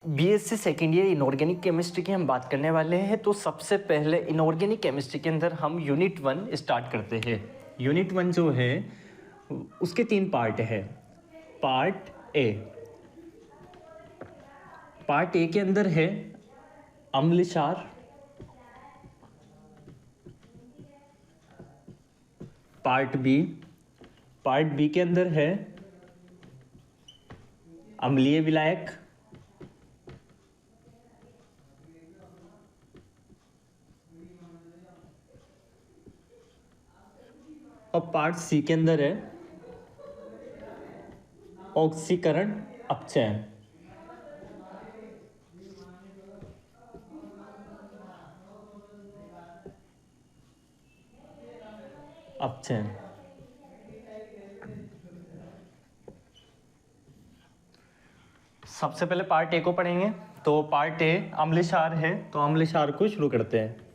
BSc second year inorganic chemistry की हम बात करने वाले हैं। तो सबसे पहले इनऑर्गेनिक केमिस्ट्री के अंदर हम यूनिट 1 स्टार्ट करते हैं। यूनिट 1 जो है उसके 3 पार्ट है। पार्ट ए के अंदर है अम्ल क्षार, पार्ट बी के अंदर है अम्लीय विलायक, और पार्ट सी के अंदर है ऑक्सीकरण अपचयन। सबसे पहले पार्ट ए को पढ़ेंगे। तो पार्ट ए अम्ल क्षार है, तो अम्ल क्षार को शुरू करते हैं।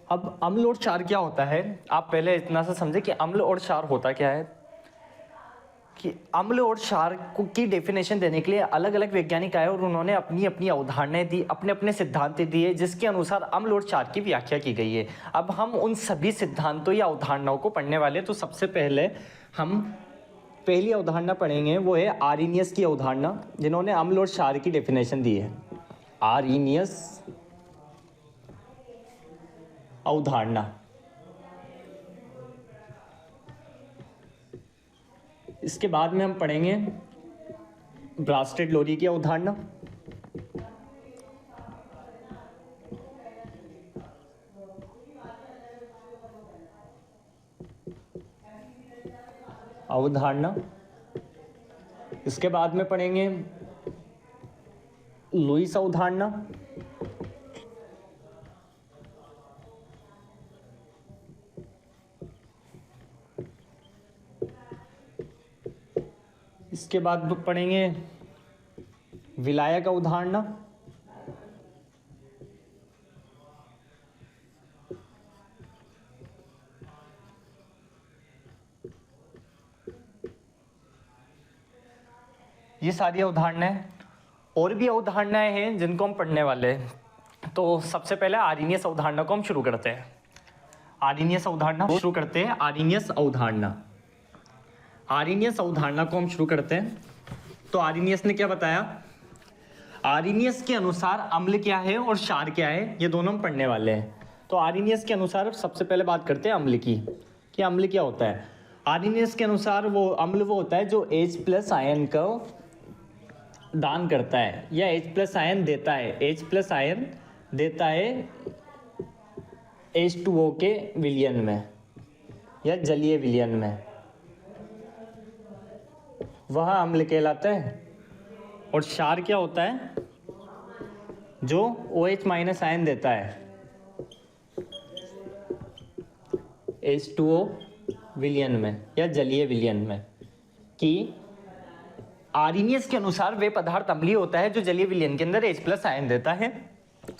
अब अम्ल और क्षार क्या होता है, आप पहले इतना सा समझे कि अम्ल और क्षार होता क्या है। कि अम्ल और क्षार की डेफिनेशन देने के लिए अलग अलग वैज्ञानिक आए और उन्होंने अपनी अपनी अवधारणाएं दी, अपने अपने सिद्धांत दिए, जिसके अनुसार अम्ल और क्षार की व्याख्या की गई है। अब हम उन सभी सिद्धांतों या अवधारणाओं को पढ़ने वाले। तो सबसे पहले हम पहली अवधारणा पढ़ेंगे, वो है आर्रीनियस की अवधारणा, जिन्होंने अम्ल और क्षार की डेफिनेशन दी है। आर्रीनियस अवधारणा। इसके बाद में हम पढ़ेंगे ब्रास्टेड-लोरी की अवधारणा, इसके बाद में पढ़ेंगे लुईस अवधारणा, इसके बाद पढ़ेंगे विलायक अवधारणा, ये सारी अवधारणाएं। और भी अवधारणाएं हैं जिनको हम पढ़ने वाले हैं। तो सबसे पहले आर्रीनियस अवधारणा को हम शुरू करते हैं। आर्रीनियस अवधारणा शुरू करते हैं। आर्रीनियस अवधारणा को हम शुरू करते हैं। तो आर्रीनियस ने क्या बताया, आर्रीनियस के अनुसार अम्ल क्या है और क्षार क्या है, ये दोनों हम पढ़ने वाले हैं। तो आर्रीनियस के अनुसार सबसे पहले बात करते हैं अम्ल की, कि अम्ल क्या होता है। आर्रीनियस के अनुसार वो अम्ल वो होता है जो H+ आयन का दान करता है या H+ आयन देता है। H+ आयन देता है H2O के विलयन में या जलीय विलयन में, वह अम्ल कहलाता है। और क्षार क्या होता है, जो OH- आयन देता है H2O विलयन में या जलीय विलयन में। कि आर्रीनियस के अनुसार वे पदार्थ अम्लीय होता है जो जलीय विलयन के अंदर H+ आयन देता है,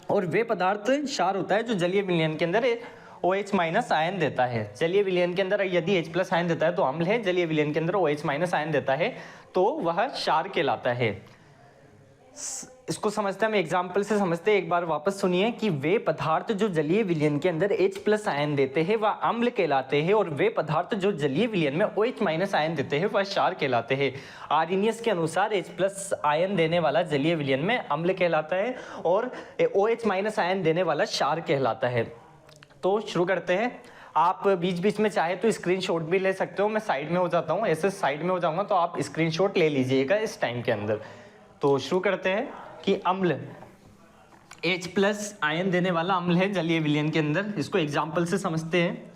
और वे पदार्थ क्षार होता है जो जलीय विलयन के अंदर OH- आयन देता है। जलीय विलयन के अंदर यदि H+ आयन देता है तो अम्ल है, जलीय विलयन के अंदर OH- आयन देता है तो वह क्षार कहलाता है। इसको समझते हैं, हम एग्जाम्पल से समझते हैं। एक बार वापस सुनिए कि वे पदार्थ जो जलीय विलयन के अंदर H+ आयन देते हैं वह अम्ल कहलाते हैं, और वे पदार्थ जो जलीय विलयन में OH- आयन देते हैं वह क्षार कहलाते हैं। आर्रीनियस के अनुसार H+ आयन देने वाला जलीय विलयन में अम्ल कहलाता है और OH- आयन देने वाला क्षार कहलाता है। तो शुरू करते हैं। आप बीच बीच में चाहे तो स्क्रीनशॉट भी ले सकते हो। मैं साइड में हो जाता हूँ, ऐसे साइड में हो जाऊंगा तो आप स्क्रीनशॉट ले लीजिएगा इस टाइम के अंदर। तो शुरू करते हैं कि अम्ल H+ आयन देने वाला अम्ल है जलीय विलयन के अंदर। इसको एग्जाम्पल से समझते हैं।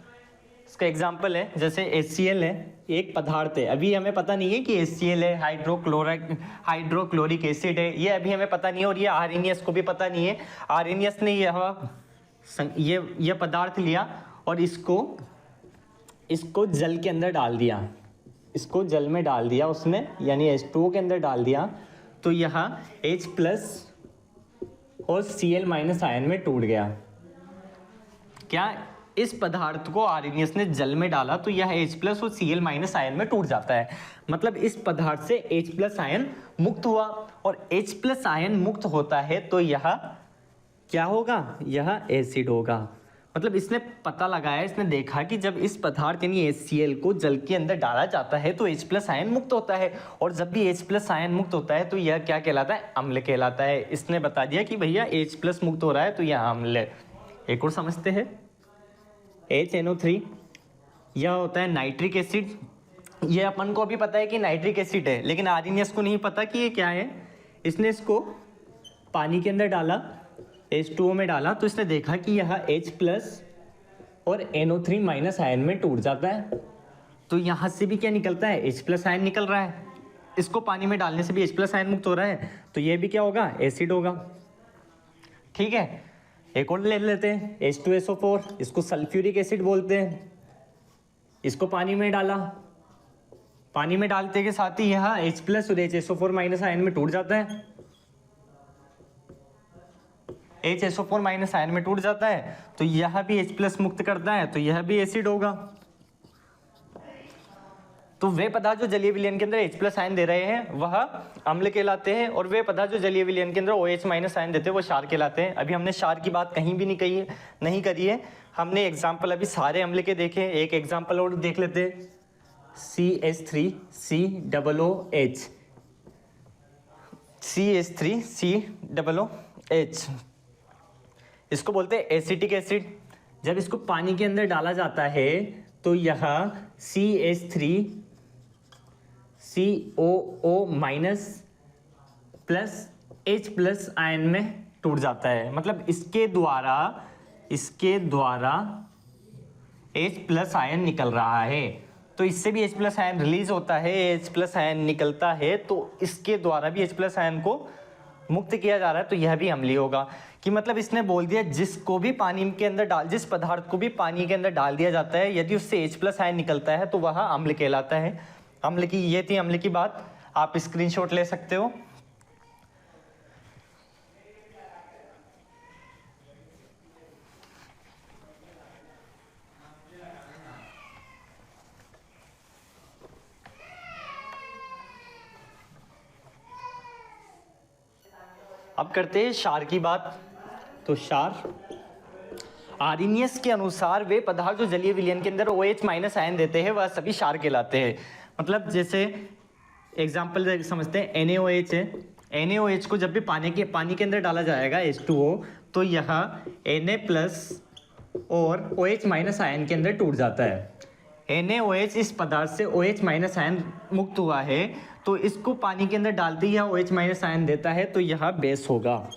इसका एग्जाम्पल है जैसे HCl है, एक पदार्थ है। अभी हमें पता नहीं है कि HCl है, हाइड्रोक्लोरिक एसिड है, ये अभी हमें पता नहीं है, और ये आर्रीनियस को भी पता नहीं है। आर्रीनियस ने यह पदार्थ लिया और इसको जल के अंदर डाल दिया, इसको जल में डाल दिया उसने, यानी H2O के अंदर डाल दिया। तो यहाँ H+ और Cl- आयन में टूट गया। क्या इस पदार्थ को आर्हेनियस ने जल में डाला तो यह H+ और Cl- आयन में टूट जाता है। मतलब इस पदार्थ से H+ आयन मुक्त हुआ, और H+ आयन मुक्त होता है तो यह क्या होगा, यह एसिड होगा। मतलब इसने पता लगाया, इसने देखा कि जब इस पदार्थ यानी HCl को जल के अंदर डाला जाता है तो H+ आयन मुक्त होता है, और जब भी H+ आयन मुक्त होता है तो यह क्या कहलाता है, अम्ल कहलाता है। इसने बता दिया कि भैया H+ मुक्त हो रहा है तो यह अम्ल है। एक और समझते हैं, HNO3 यह होता है नाइट्रिक एसिड। ये अपन को अभी पता है कि नाइट्रिक एसिड है, लेकिन आर्हेनियस को नहीं पता कि ये क्या है। इसने इसको पानी के अंदर डाला, H2O में डाला, तो इसने देखा कि यह H+ और NO3- आयन में टूट जाता है। तो यहाँ से भी क्या निकलता है, H+ आयन निकल रहा है। इसको पानी में डालने से भी H+ आयन मुक्त हो रहा है, तो ये भी क्या होगा, एसिड होगा। ठीक है, एक और ले लेते हैं, H2SO4, इसको सल्फ्यूरिक एसिड बोलते हैं। इसको पानी में डाला, पानी में डालते के साथ ही यह H+ और HSO4- आयन में टूट जाता है। HSO4- आयन में टूट जाता है तो यह भी H+ मुक्त करता है, तो यह भी एसिड होगा। तो वे पदार्थ जो जलीय विलयन के अंदर H+ आयन दे रहे हैं वह अम्ल कहलाते हैं, और वे पदार्थ जो जलीय विलयन के अंदर OH- आयन देते हैं वो क्षार कहलाते हैं। अभी हमने क्षार की बात कहीं भी नहीं करी है। हमने एग्जाम्पल अभी सारे अम्ल के देखे। एक एग्जाम्पल और देख लेते हैं, CH3COOH, CH3COOH, इसको बोलते हैं एसिटिक एसिड। जब इसको पानी के अंदर डाला जाता है तो यह CH3COO- प्लस H+ आयन में टूट जाता है। मतलब इसके द्वारा H+ आयन निकल रहा है, तो इससे भी H+ आयन रिलीज होता है, H+ आयन निकलता है, तो इसके द्वारा भी H+ आयन को मुक्त किया जा रहा है, तो यह भी अम्लीय होगा। कि मतलब इसने बोल दिया जिसको भी पानी के अंदर जिस पदार्थ को भी पानी के अंदर डाल दिया जाता है, यदि उससे H+ आयन निकलता है तो वह अम्ल कहलाता है। अम्ल की ये थी अम्ल की बात, आप स्क्रीनशॉट ले सकते हो। अब करते हैं क्षार की बात। तो क्षार, आर्हेनियस के अनुसार वे पदार्थ जो जलीय विलयन के अंदर OH- आयन देते हैं वह सभी क्षार कहलाते हैं। मतलब जैसे एग्जाम्पल समझते हैं, NaOH है। NaOH को जब भी पानी के अंदर डाला जाएगा H2O, तो यह Na+ और OH- आयन के अंदर टूट जाता है। NaOH इस पदार्थ से OH- आयन मुक्त हुआ है, तो इसको पानी के अंदर डालते ही यह OH- आयन देता है, तो यह बेस होगा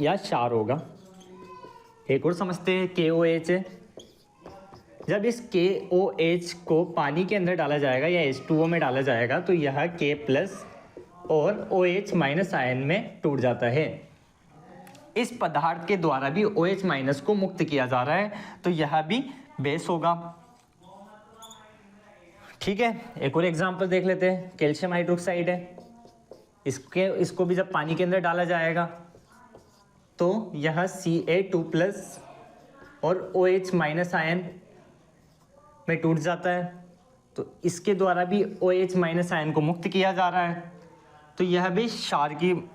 या क्षार होगा। एक और समझते हैं, KOH है। जब इस KOH को पानी के अंदर डाला जाएगा या H2O में डाला जाएगा तो यह K+ और OH- आयन में टूट जाता है। इस पदार्थ के द्वारा भी OH- को मुक्त किया जा रहा है, तो यह भी बेस होगा। ठीक है, एक और एग्जांपल देख लेते हैं, कैल्शियम हाइड्रोक्साइड है। इसको भी जब पानी के अंदर डाला जाएगा तो यह Ca2+ और OH- आयन में टूट जाता है, तो इसके द्वारा भी OH- आयन को मुक्त किया जा रहा है, तो यह भी क्षार की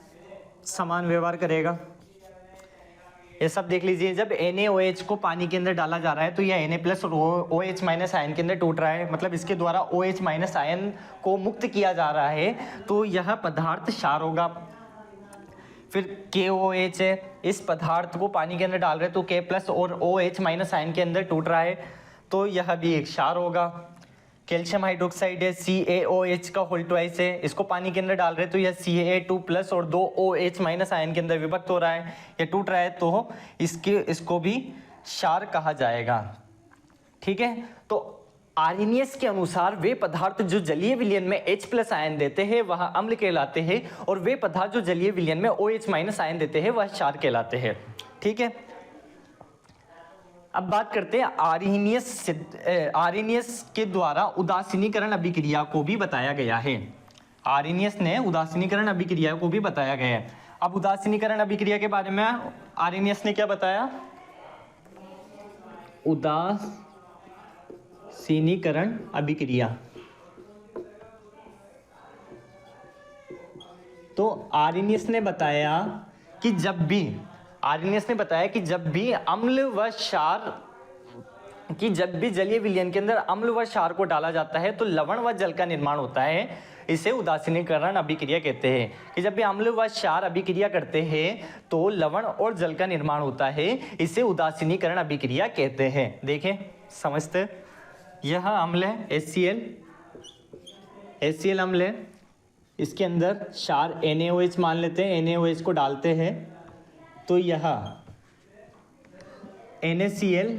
समान व्यवहार करेगा। ये सब देख लीजिए, जब NaOH को पानी के अंदर डाला जा रहा है तो यह Na+ और OH- आयन के अंदर टूट रहा है, मतलब इसके द्वारा OH- आयन को मुक्त किया जा रहा है, तो यह पदार्थ क्षार होगा। फिर KOH है, इस पदार्थ को पानी के अंदर डाल रहे हैं तो K+ और OH- आयन के अंदर टूट रहा है, तो यह भी एक क्षार होगा। कैल्शियम हाइड्रोक्साइड है, CaOH का होल ट्वाइस है, इसको पानी के अंदर डाल रहे हैं तो यह Ca2+ और 2 OH- आयन के अंदर विभक्त हो रहा है, यह टूट रहा है, तो इसको भी क्षार कहा जाएगा। ठीक है, तो आर्हेनियस के अनुसार वे पदार्थ जो जलीय विलयन में H+ आयन देते हैं वह अम्ल कहलाते हैं, और वे पदार्थ जो जलीय विलयन में OH- आयन देते हैं वह क्षार कहलाते हैं। ठीक है, अब बात करते हैं आर्हेनियस के द्वारा उदासीनीकरण अभिक्रिया को भी बताया गया है। आर्हेनियस ने उदासीनीकरण अभिक्रिया को भी बताया गया है। अब उदासीनीकरण अभिक्रिया के बारे में आर्हेनियस ने क्या बताया, उदासीनीकरण अभिक्रिया। तो आर्नियस ने बताया कि जब भी अम्ल व क्षार जब भी जलीय विलयन के अंदर अम्ल व क्षार को डाला जाता है तो लवण व जल का निर्माण होता है, इसे उदासीनीकरण अभिक्रिया कहते हैं। कि जब भी अम्ल व क्षार अभिक्रिया करते हैं तो लवण और जल का निर्माण होता है, इसे उदासीनीकरण अभिक्रिया कहते हैं। देखें समझते, यह अम्ल है HCl अम्ल है, इसके अंदर क्षार NaOH मान लेते हैं, NaOH को डालते हैं तो यह NaCl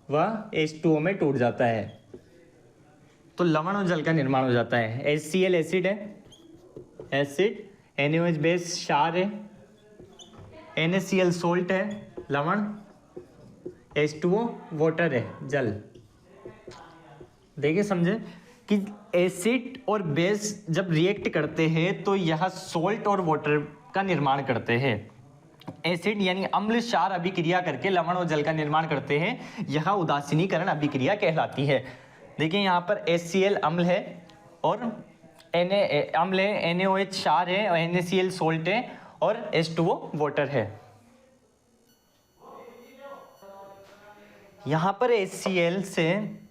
व H2O में टूट जाता है, तो लवण और जल का निर्माण हो जाता है। HCl एसिड है, एसिड, NaOH बेस क्षार है, NaCl सोल्ट है लवण, H2O वाटर है जल। देखिए समझे कि एसिड और बेस जब रिएक्ट करते हैं तो यह सोल्ट और वाटर का निर्माण करते हैं। एसिड यानी अम्ल क्षार अभिक्रिया करके लवण और जल का निर्माण करते हैं, यह उदासीनीकरण अभिक्रिया कहलाती है। देखिए यहाँ पर HCl अम्ल है और अम्ल है, NaOH क्षार है और NaCl सोल्ट है और H2O वाटर है। यहाँ पर HCl से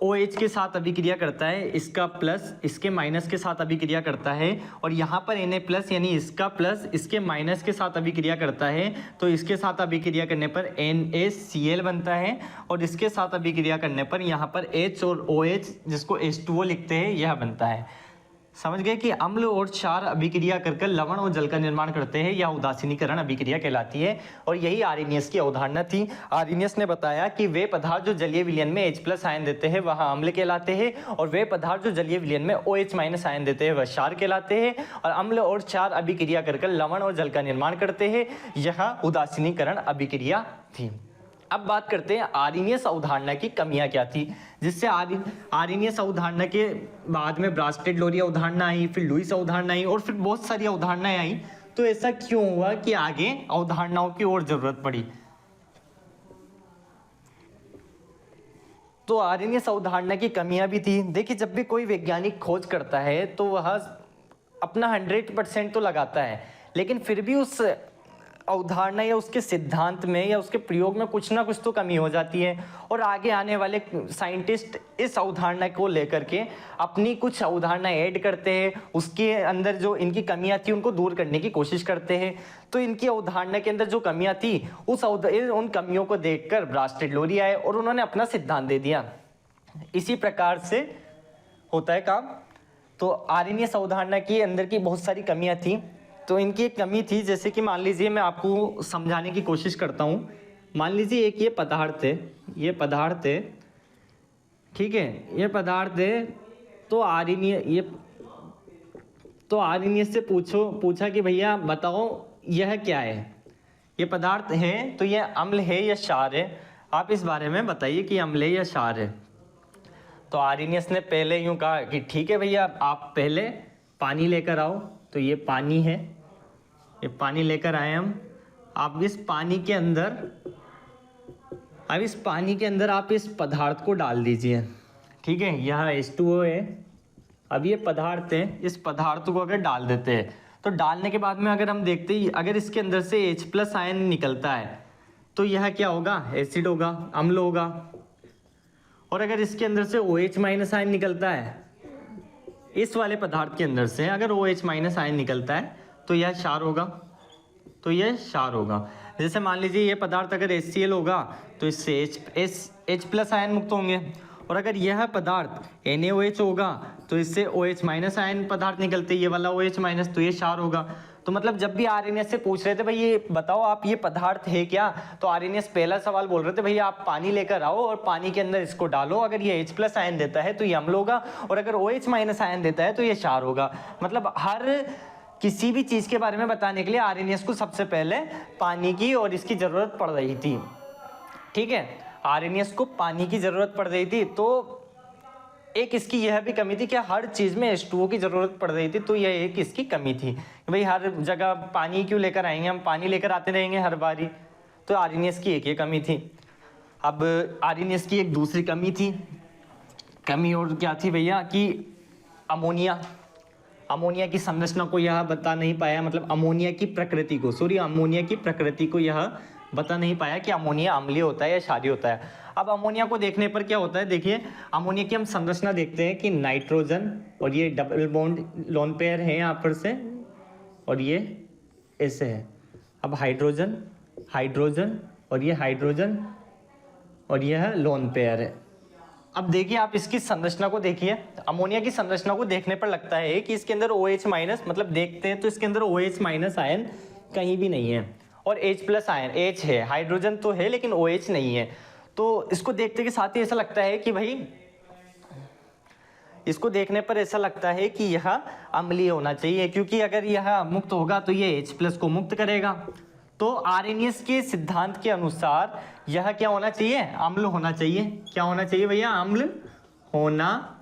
OH के साथ अभिक्रिया करता है, इसका प्लस इसके माइनस के साथ अभिक्रिया करता है, और यहाँ पर Na प्लस यानी इसका प्लस इसके माइनस के साथ अभिक्रिया करता है, तो इसके साथ अभिक्रिया करने पर NaCl बनता है और इसके साथ अभिक्रिया करने पर यहाँ पर H और OH जिसको H2O लिखते हैं यह बनता है। समझ गए कि अम्ल और क्षार अभिक्रिया कर लवण और जल का निर्माण करते हैं, यह उदासीनीकरण अभिक्रिया कहलाती है। और यही आर्नियस की अवधारणा थी। आर्नियस ने बताया कि वे पदार्थ जो जलीय विलयन में H+ आयन देते हैं वह अम्ल कहलाते हैं, और वे पदार्थ जो जलीय विलयन में OH- आयन देते हैं वह क्षार कहलाते हैं, और अम्ल और क्षार अभिक्रिया कर लवण और जल का निर्माण करते हैं, यह उदासीनीकरण अभिक्रिया थी। अब बात करते हैं आर्नियस अवधारणा की कमियां क्या थी, जिससे आर्नियस अवधारणा के बाद में ब्रास्टेड-लोरी अवधारणा आई, फिर लुईस अवधारणा आई और फिर बहुत सारी अवधारणाएं आई। तो ऐसा क्यों हुआ कि आगे अवधारणाओं की और जरूरत पड़ी? तो आर्नियस अवधारणा की कमियां भी थी। देखिए जब भी कोई वैज्ञानिक खोज करता है तो वह अपना 100% तो लगाता है, लेकिन फिर भी उस अवधारणा या उसके सिद्धांत में या उसके प्रयोग में कुछ ना कुछ तो कमी हो जाती है, और आगे आने वाले साइंटिस्ट इस अवधारणा को लेकर के अपनी कुछ अवधारणा ऐड करते हैं, उसके अंदर जो इनकी कमियां थी उनको दूर करने की कोशिश करते हैं। तो इनकी अवधारणा के अंदर जो कमियां थी उन कमियों को देखकर ब्रास्टेड-लोरी आए और उन्होंने अपना सिद्धांत दे दिया। इसी प्रकार से होता है काम। तो आर्नियस अवधारणा के अंदर की बहुत सारी कमियां थी। तो इनकी एक कमी थी, जैसे कि मान लीजिए मैं आपको समझाने की कोशिश करता हूँ। मान लीजिए एक ये पदार्थ है, ठीक है, ये पदार्थ है। तो आर्नियस से पूछा कि भैया बताओ यह क्या है, ये पदार्थ है तो यह अम्ल है या क्षार है, आप इस बारे में बताइए कि अम्ल है या क्षार है। तो आर्नियस ने पहले यूँ कहा कि ठीक है भैया, आप पहले पानी लेकर आओ। तो ये पानी है, ये पानी लेकर आए हम। आप इस पानी के अंदर आप इस पदार्थ को डाल दीजिए, ठीक है। यह H2O है। अब ये पदार्थ है, इस पदार्थ को अगर डाल देते हैं तो डालने के बाद में अगर हम देखते ही अगर इसके अंदर से H+ आयन निकलता है तो यह क्या होगा? एसिड होगा, अम्ल होगा। और अगर इसके अंदर से OH- आयन निकलता है, इस वाले पदार्थ के अंदर से अगर OH- आयन निकलता है तो यह क्षार होगा। जैसे मान लीजिए ये पदार्थ अगर HCl होगा तो इससे H+ आयन मुक्त होंगे, और अगर यह पदार्थ NaOH होगा तो इससे OH- आयन पदार्थ निकलते, ये वाला OH- तो ये क्षार होगा। तो मतलब जब भी आर्नियस से पूछ रहे थे भाई ये बताओ आप ये पदार्थ है क्या, तो आर्नियस पहला सवाल बोल रहे थे भैया आप पानी लेकर आओ और पानी के अंदर इसको डालो। अगर ये H+ आयन देता है तो ये अम्ल होगा, और अगर OH- आयन देता है तो ये क्षार होगा। मतलब हर किसी भी चीज के बारे में बताने के लिए आर्नियस को सबसे पहले पानी की और इसकी जरूरत पड़ रही थी, ठीक है। आर्नियस को पानी की जरूरत पड़ रही थी। तो एक इसकी यह भी कमी थी कि हर चीज़ में H2O की ज़रूरत पड़ रही थी, तो यह एक इसकी कमी थी कि भाई हर जगह पानी क्यों लेकर आएंगे, हम पानी लेकर आते रहेंगे हर बारी। तो आर्हेनियस की एक ये कमी थी। अब आर्हेनियस की एक दूसरी कमी थी, कमी और क्या थी भैया कि अमोनिया की संरचना को यह बता नहीं पाया, मतलब अमोनिया की प्रकृति को यह बता नहीं पाया कि अमोनिया अम्लीय होता है या क्षारीय होता है। अब अमोनिया को देखने पर क्या होता है, देखिए अमोनिया की हम संरचना देखते हैं कि नाइट्रोजन और ये डबल बॉन्ड लोन पेयर है यहाँ पर से, और ये ऐसे है। अब हाइड्रोजन और ये हाइड्रोजन और यह लोन पेयर है। अब देखिए आप इसकी संरचना को देखिए, अमोनिया की संरचना को देखने पर लगता है कि इसके अंदर OH माइनस, मतलब देखते हैं तो इसके अंदर OH माइनस आयन कहीं भी नहीं है, और H+ आयन H है, हाइड्रोजन तो है लेकिन OH नहीं है। तो इसको देखते के साथ ही ऐसा लगता है कि भाई, इसको देखने पर ऐसा लगता है कि यह अम्लीय होना चाहिए, क्योंकि अगर यह मुक्त होगा तो ये H+ को मुक्त करेगा। तो आर्हेनियस के सिद्धांत के अनुसार यह क्या होना चाहिए, अम्ल होना चाहिए। क्या होना चाहिए भैया, अम्ल होना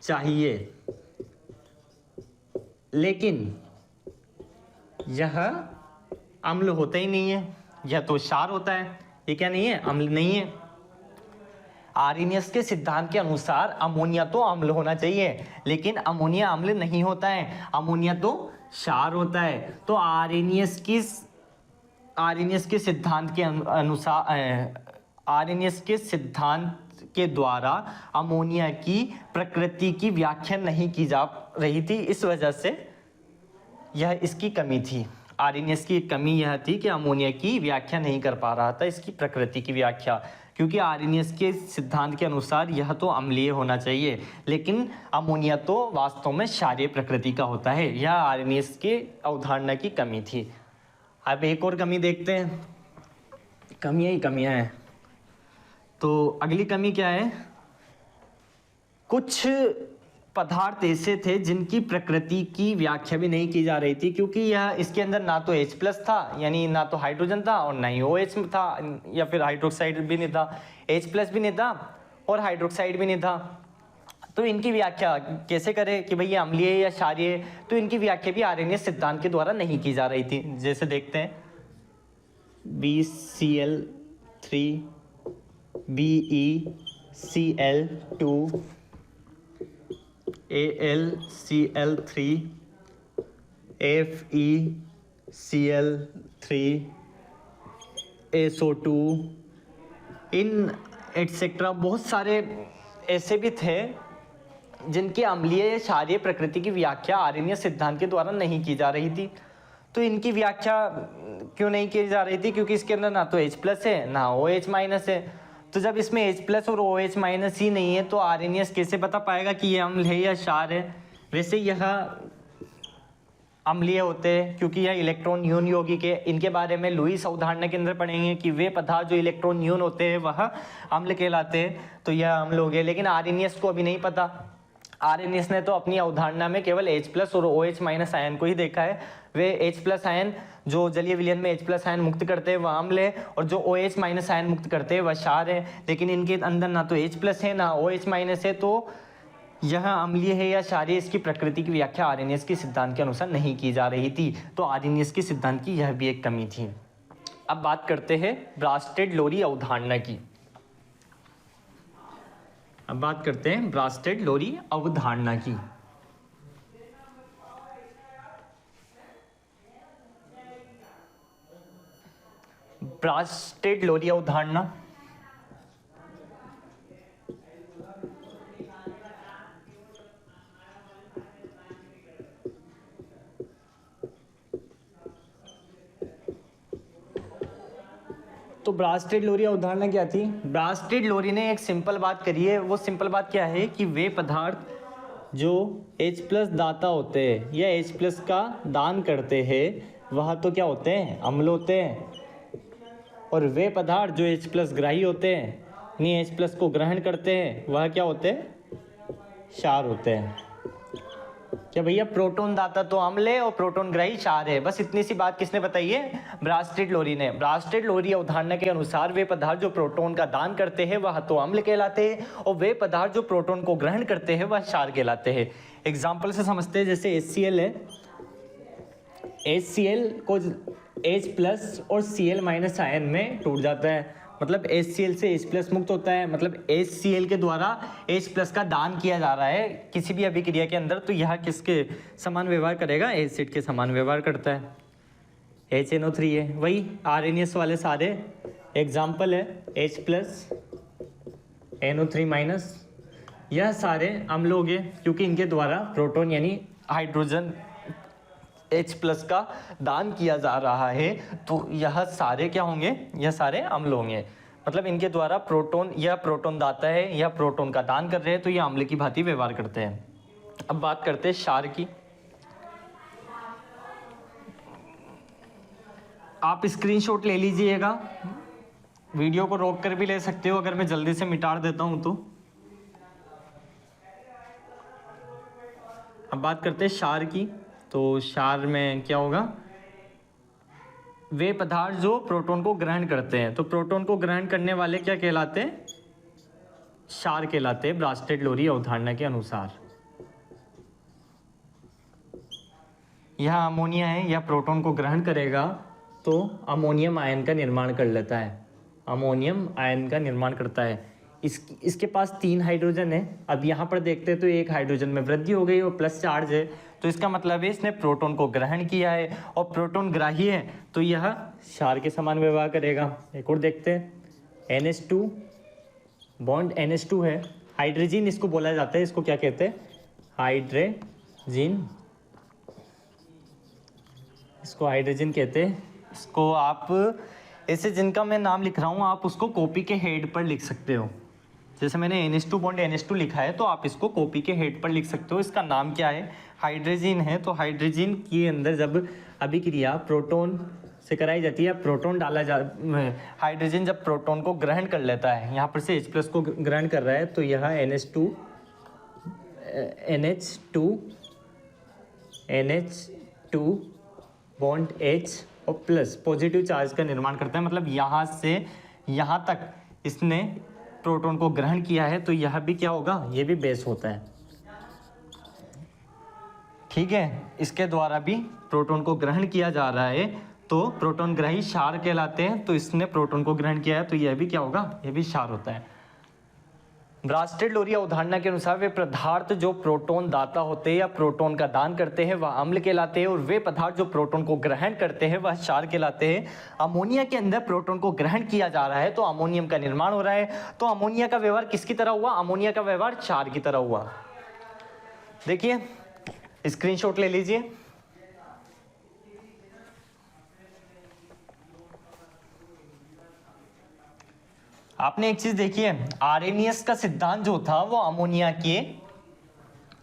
चाहिए। लेकिन यह अम्ल होता ही नहीं है, यह तो क्षार होता है। ये क्या नहीं है, अम्ल नहीं है। आर्हेनियस के सिद्धांत के अनुसार अमोनिया तो अम्ल होना चाहिए, लेकिन अमोनिया अम्ल नहीं होता है, अमोनिया तो क्षार होता है। तो आर्हेनियस के सिद्धांत के अनुसार, आर्हेनियस के सिद्धांत के द्वारा अमोनिया की प्रकृति की व्याख्या नहीं की जा रही थी, इस वजह से यह इसकी कमी थी। आर्हेनियस की कमी यह थी कि अमोनिया की व्याख्या नहीं कर पा रहा था, इसकी प्रकृति की व्याख्या, क्योंकि आर्हेनियस के सिद्धांत के अनुसार यह तो अम्लीय होना चाहिए, लेकिन अमोनिया तो वास्तव में क्षारीय प्रकृति का होता है। यह आर्हेनियस के अवधारणा की कमी थी। अब एक और कमी देखते हैं, कमियां ही कमियां हैं। तो अगली कमी क्या है, कुछ पदार्थ ऐसे थे जिनकी प्रकृति की व्याख्या भी नहीं की जा रही थी, क्योंकि यह इसके अंदर ना तो H+ था, यानी ना तो हाइड्रोजन था, और ना ही OH था, या फिर हाइड्रोक्साइड भी नहीं था, H+ भी नहीं था और हाइड्रोक्साइड भी नहीं था। तो इनकी व्याख्या कैसे करें कि भाई ये अम्लीय या क्षारीय, तो इनकी व्याख्या भी आर्हेनियस सिद्धांत के द्वारा नहीं की जा रही थी। जैसे देखते हैं BCl3 BeCl2 AlCl3 FeCl3 SO2, इन एटसेट्रा बहुत सारे ऐसे भी थे जिनकी अम्लीय या क्षारीय प्रकृति की व्याख्या आर्हेनियस सिद्धांत के द्वारा नहीं की जा रही थी। तो इनकी व्याख्या क्यों नहीं की जा रही थी, क्योंकि इसके अंदर ना तो H+ है ना OH- है। तो जब इसमें H+ और OH- ही नहीं है, तो आर्हेनियस कैसे बता पाएगा कि ये अम्ल है या क्षार है। वैसे यह अम्लीय होते हैं क्योंकि यह इलेक्ट्रॉन न्यून यौगिक है। इनके बारे में लुईस अवधारणा के अंदर पढ़ेंगे कि वे पदार्थ जो इलेक्ट्रॉन न्यून होते हैं वह अम्ल कहलाते हैं, तो यह अम्ल हो गए। लेकिन आर्हेनियस को अभी नहीं पता। आर्हेनियस ने तो अपनी अवधारणा में केवल H+ और OH- आयन को ही देखा है। वे H+ आयन जो जलीय विलयन में H+ आयन मुक्त करते हैं वह अम्ल है, और जो OH- आयन मुक्त करते हैं वह क्षार है। लेकिन इनके अंदर ना तो H+ है ना OH- है, तो यह अम्लीय है या क्षारीय, इसकी प्रकृति की व्याख्या आर्हेनियस के सिद्धांत के अनुसार नहीं की जा रही थी। तो आर्हेनियस के सिद्धांत की यह भी एक कमी थी। अब बात करते हैं ब्रास्टेड-लोरी अवधारणा की। ब्रास्टेड-लोरी अवधारणा तो ब्रास्टेड-लोरी अवधारणा क्या थी? ब्रास्टेड-लोरी ने एक सिंपल बात करी है। वो सिंपल बात क्या है कि वे पदार्थ जो H+ दाता होते हैं या H+ का दान करते हैं वह तो क्या होते हैं, अम्ल होते हैं, और वे पदार्थ जो H+ ग्राही होते हैं, यानी H+ को ग्रहण करते हैं, वह क्या होते हैं, क्षार होते हैं। क्या भैया प्रोटोन दाता तो अम्ल है और प्रोटोन ग्राही क्षार है। बस इतनी सी बात किसने बताई है? ब्रास्टेड लोरी ने। ब्रास्टेड लोरी अवधारणा के अनुसार वे पदार्थ जो प्रोटोन का दान करते हैं वह तो अम्ल कहलाते हैं और वे पदार्थ जो प्रोटोन को ग्रहण करते हैं वह क्षार कहलाते हैं। एग्जाम्पल से समझते हैं, जैसे HCl है, HCl को H+ और Cl- आयन में टूट जाता है, मतलब HCl से H+ मुक्त होता है, मतलब HCl के द्वारा H+ का दान किया जा रहा है किसी भी अभिक्रिया के अंदर, तो यह किसके समान व्यवहार करेगा? एसिड के समान व्यवहार करता है। HNO3 है, वही RNS वाले सारे एग्जाम्पल है, H+ NO3-, यह सारे अम्ल हो गए क्योंकि इनके द्वारा प्रोटोन यानी हाइड्रोजन H+ का दान किया जा रहा है, तो यह सारे क्या होंगे? यह सारे अम्ल होंगे। मतलब इनके द्वारा प्रोटोन, यह प्रोटोन दाता है, यह प्रोटोन का दान कर रहे हैं, तो यह अम्ल की भांति व्यवहार करते हैं। अब बात करते हैं क्षार की। आप स्क्रीनशॉट ले लीजिएगा, वीडियो को रोक कर भी ले सकते हो अगर मैं जल्दी से मिटा देता हूं तो। अब बात करते हैं क्षार की। तो क्षार में क्या होगा? वे पदार्थ जो प्रोटोन को ग्रहण करते हैं, तो प्रोटोन को ग्रहण करने वाले क्या कहलाते हैं? क्षार कहलाते हैं, ब्रास्टेड लोरी अवधारणा के अनुसार। यह अमोनिया है, यह प्रोटोन को ग्रहण करेगा तो अमोनियम आयन का निर्माण कर लेता है, अमोनियम आयन का निर्माण करता है। इसके पास 3 हाइड्रोजन है। अब यहाँ पर देखते हैं तो एक हाइड्रोजन में वृद्धि हो गई और प्लस चार्ज है, तो इसका मतलब है इसने प्रोटोन को ग्रहण किया है और प्रोटोन ग्राही है, तो यह क्षार के समान व्यवहार करेगा। एक और देखते हैं, NH2 बॉन्ड NH2 है, हाइड्रोजीन इसको बोला जाता है, इसको क्या कहते हैं? हाइड्रोजीन, इसको हाइड्रोजन कहते हैं। इसको आप ऐसे, जिनका मैं नाम लिख रहा हूँ आप उसको कॉपी के हेड पर लिख सकते हो। जैसे मैंने NH2 बॉन्ड NH2 लिखा है, तो आप इसको कॉपी के हेड पर लिख सकते हो। इसका नाम क्या है? हाइड्रोजीन है। तो हाइड्रोजीन के अंदर जब अभिक्रिया प्रोटोन से कराई जाती है, प्रोटोन डाला हाइड्रोजन जब प्रोटोन को ग्रहण कर लेता है, यहाँ पर से H+ को ग्रहण कर रहा है, तो यह NH2 बॉन्ड H और प्लस पॉजिटिव चार्ज का निर्माण करता है। मतलब यहाँ से यहाँ तक इसने प्रोटोन को ग्रहण किया है, तो यह भी क्या होगा? ये भी बेस होता है। ठीक है, इसके द्वारा भी प्रोटोन को ग्रहण किया जा रहा है, तो प्रोटोन ग्राही क्षार कहलाते हैं। तो इसने प्रोटोन को ग्रहण किया है, तो यह भी क्या होगा? यह भी क्षार होता है। ब्रास्टेड लोरी अवधारणा के अनुसार वे पदार्थ जो प्रोटोन दाता होते हैं या प्रोटोन का दान करते हैं वह अम्ल कहलाते हैं और वे पदार्थ जो प्रोटोन को ग्रहण करते हैं वह क्षार कहलाते हैं। अमोनिया के अंदर प्रोटोन को ग्रहण किया जा रहा है तो अमोनियम का निर्माण हो रहा है, तो अमोनिया का व्यवहार किसकी तरह हुआ? अमोनिया का व्यवहार क्षार की तरह हुआ। देखिए, स्क्रीनशॉट ले लीजिए। आपने एक चीज देखी है, आर्रेनियस का सिद्धांत जो था वो अमोनिया की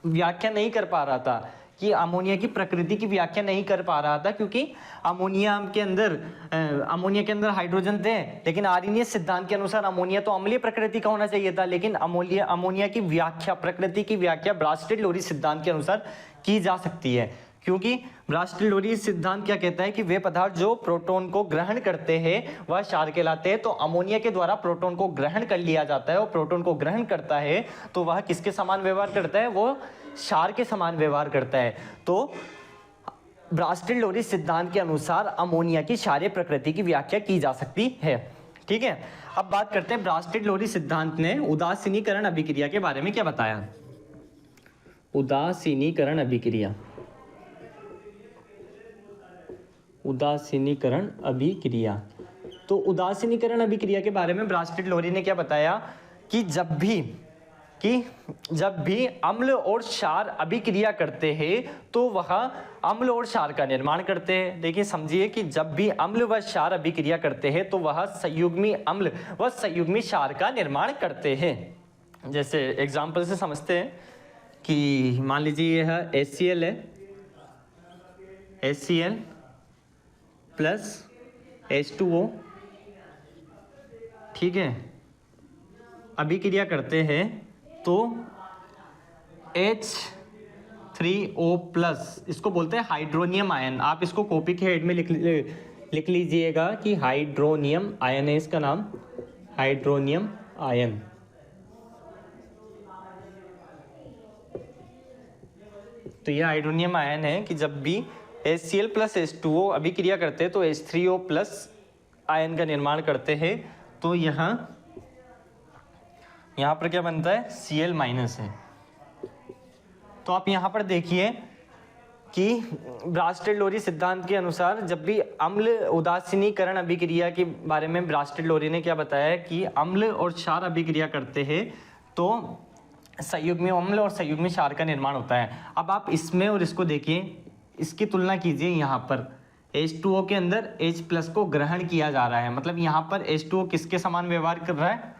व्याख्या नहीं कर पा रहा था, कि अमोनिया की प्रकृति की व्याख्या नहीं कर पा रहा था, क्योंकि अमोनिया के अंदर हाइड्रोजन थे, लेकिन आर्रेनियस सिद्धांत के अनुसार अमोनिया तो अम्लीय प्रकृति का होना चाहिए था, लेकिन अमोनिया की व्याख्या, प्रकृति की व्याख्या ब्रास्टेड लोरी सिद्धांत के अनुसार की जा सकती है। क्योंकि ब्रास्टेड लोरी सिद्धांत क्या कहता है कि वे पदार्थ जो प्रोटोन को ग्रहण करते हैं वह क्षार कहलाते हैं। तो अमोनिया के द्वारा प्रोटोन को ग्रहण कर लिया जाता है और प्रोटोन को ग्रहण करता है तो वह किसके समान व्यवहार करता है? वो क्षार के समान व्यवहार करता है। तो ब्रास्टेड लोरी सिद्धांत के अनुसार अमोनिया की क्षारीय प्रकृति की व्याख्या की जा सकती है। ठीक है, अब बात करते हैं ब्रास्टेड लोरी सिद्धांत ने उदासीनीकरण अभिक्रिया के बारे में क्या बताया। उदासीनीकरण अभिक्रिया, उदासीनीकरण अभिक्रिया। तो उदासीनीकरण अभिक्रिया के बारे में ब्रास्टेड लोरी ने क्या बताया कि जब भी अम्ल और क्षार अभिक्रिया करते हैं तो वह अम्ल और क्षार का निर्माण करते हैं। देखिए, समझिए कि जब भी अम्ल व क्षार अभिक्रिया करते हैं तो वह संयुग्मी अम्ल व संयुग्मी क्षार का निर्माण करते हैं। जैसे एग्जाम्पल से समझते हैं कि मान लीजिए यह HCl है, HCl प्लस H2O, ठीक है, अभिक्रिया करते हैं तो H3O+, इसको बोलते हैं हाइड्रोनियम आयन। आप इसको कॉपी के हेड में लिख लीजिएगा कि हाइड्रोनियम आयन है इसका नाम, हाइड्रोनियम आयन। तो ये हाइड्रोनियम आयन है कि जब भी HCl प्लस H2O अभिक्रिया करते हैं तो H3O+ आयन का निर्माण करते हैं, तो यहाँ पर क्या बनता है, Cl- है। तो आप यहाँ पर देखिए कि ब्रास्टेड-लोरी सिद्धांत के अनुसार जब भी अम्ल उदासीनीकरण अभिक्रिया के बारे में ब्रास्टेड-लोरी ने क्या बताया कि अम्ल और क्षार अभिक्रिया करते हैं तो संयुग्मी अम्ल और संयुग्मी क्षार का निर्माण होता है। अब आप इसमें और इसको देखिए, इसकी तुलना कीजिए। यहाँ पर H2O के अंदर H+ को ग्रहण किया जा रहा है, मतलब यहाँ पर H2O किसके समान व्यवहार कर रहा है,